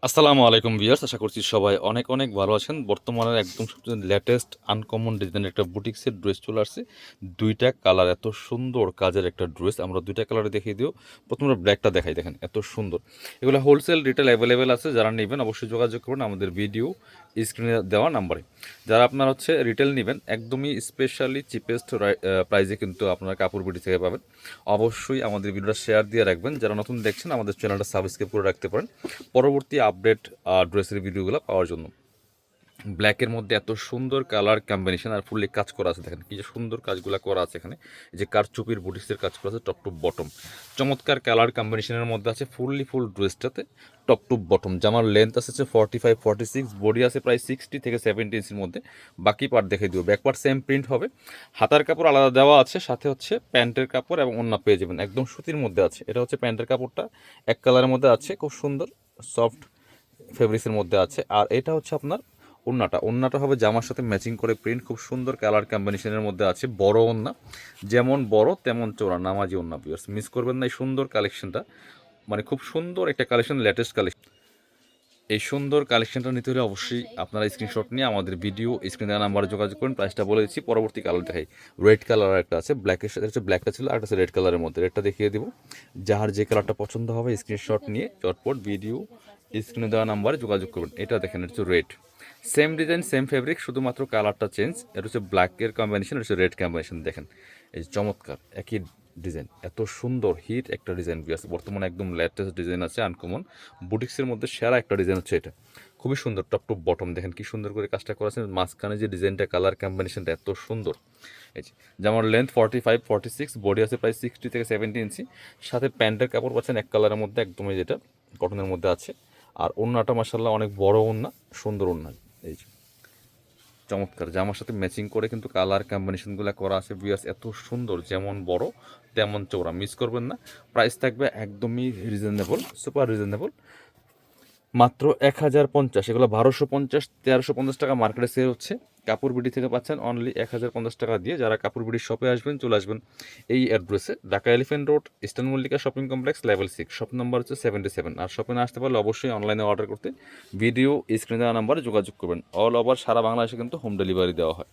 আসসালামু আলাইকুম ভিউয়ার্স, আশা করছি সবাই অনেক অনেক ভালো আছেন। বর্তমানে একদম সবচেয়ে লেটেস্ট আনকমন ডিজাইনের একটা বুটিক্সের ড্রেস চলে আসছে। দুইটা কালার, এত সুন্দর কাজের একটা ড্রেস। আমরা দুইটা কালারে দেখিয়ে দিও। প্রথমে ব্ল্যাকটা দেখাই, দেখেন এত সুন্দর। এগুলো হোলসেল রিটেল অ্যাভেলেবেল আছে, যারা নেবেন অবশ্যই যোগাযোগ করুন আমাদের ভিডিও স্ক্রিনে দেওয়া নাম্বারে। যারা আপনার রিটেল নেবেন, একদমই স্পেশালি চিপেস্ট প্রাইসে কিন্তু আপনারা কাপড় বিডি থেকে পাবেন। অবশ্যই আমাদের ভিডিওটা শেয়ার দিয়ে রাখবেন। যারা নতুন দেখছেন আমাদের চ্যানেলটা সাবস্ক্রাইব করে রাখতে পারেন পরবর্তী আপডেট ড্রেসের ভিডিওগুলো পাওয়ার জন্য। ব্ল্যাকের মধ্যে এত সুন্দর কালার কম্বিনেশন আর ফুললি কাজ করা আছে, দেখেন কি যে সুন্দর কাজগুলো করা আছে এখানে। এই যে কারচুপির বুটিক্সের কাজ করা আছে টপ টু বটম, চমৎকার কালার কম্বিনেশনের মধ্যে আছে। ফুল ড্রেসটাতে টপ টু বটম জামার লেন্থ আছে 45-46, বডি আছে প্রায় 60 থেকে 70 ইঞ্চির মধ্যে। বাকি পার্ট দেখে দিব, ব্যাক পার্ট সেম প্রিন্ট হবে, হাতার কাপড় আলাদা দেওয়া আছে, সাথে প্যান্টের কাপড় এবং ওড়না পেয়ে যাবেন। একদম সুতির মধ্যে আছে, এটা প্যান্টের কাপড়টা এক কালারের মধ্যে আছে, খুব সুন্দর সফট ফেব্রিক্সের মধ্যে আছে। আর এটা আপনার ওড়নাটা হবে জামার সাথে ম্যাচিং করে প্রিন্ট, খুব সুন্দর কালার কম্বিনেশনের মধ্যে আছে। বড় ওড়না, যেমন বড় তেমন চওড়া, নামাজি ওড়না। ভিউয়ার্স মিস করবেন না এই সুন্দর কালেকশনটা, মানে খুব সুন্দর একটা কালেকশন, লেটেস্ট কালেকশন। এই সুন্দর কালেকশনটা নিতে হলে অবশ্যই আপনারা স্ক্রিনশট নিয়ে আমাদের ভিডিও স্ক্রিনে দেওয়া নাম্বারে যোগাযোগ করুন। প্রাইসটা বলে দিচ্ছি, পরবর্তী কালার দেখাই। রেড কালার একটা আছে, ব্ল্যাকের সাথে ব্ল্যাকটা ছিল, আর একটা রেড কালারের মধ্যে। রেডটা দেখিয়ে দিব, যার যে কালারটা পছন্দ হবে স্ক্রিনশট নিয়ে চটপট ভিডিও স্ক্রিনে দেওয়া নাম্বারে যোগাযোগ করবেন। এটা দেখেন, এটা red, same design same fabric, শুধুমাত্র কালারটা চেঞ্জ। এটা ব্ল্যাকের কম্বিনেশন, এটা রেড কম্বিনেশন। দেখেন এই চমৎকার একই ডিজাইন, এত সুন্দর হিট একটা ডিজাইন আছে বর্তমানে, একদম লেটেস্ট ডিজাইন আছে, আনকমন বুটিক্সের মধ্যে সেরা একটা ডিজাইন এটা। খুবই সুন্দর টপ টু বটম, দেখেন কি সুন্দর করে কাজটা করা আছে। মাঝখানে যে ডিজাইনটা, কালার কম্বিনেশনটা এত সুন্দর। এই যে যেমন লেন্থ 45-46, বডি আছে প্রায় 60 থেকে 70 ইঞ্চি, সাথে প্যান্টের কাপড় পাচ্ছেন এক কালারের মধ্যে, একদমই যেটা কটনের মধ্যে আছে। আর ওড়নাটা মাসাল্লাহ অনেক বড় ওড়না, সুন্দর ওড়না। এই যে চমৎকার, জামার সাথে ম্যাচিং করে কিন্তু কালার কম্বিনেশনগুলো করা আছে। ভিউয়ার্স এত সুন্দর, যেমন বড় তেমন চওড়া, মিস করবেন না। প্রাইস থাকবে একদমই রিজনেবল, সুপার রিজনেবল, মাত্র 1050। এগুলো 1250-1350 টাকা মার্কেটে সেল হচ্ছে। কাপড় বিডি থেকে পাচ্ছেন অনলি 1050 টাকা দিয়ে। যারা কাপড় বিডির শপে আসবেন, চলে আসবেন এই অ্যাড্রেসে, Dhaka elephant road, eastern Mallika shopping complex, level 6, shop number 77। আর শপে না আসতে পারলে অবশ্যই অনলাইনে অর্ডার করতে ভিডিও স্ক্রিনে দেওয়া নাম্বারে যোগাযোগ করবেন। অল ওভার সারা বাংলাদেশে কিন্তু হোম ডেলিভারি দেওয়া হয়।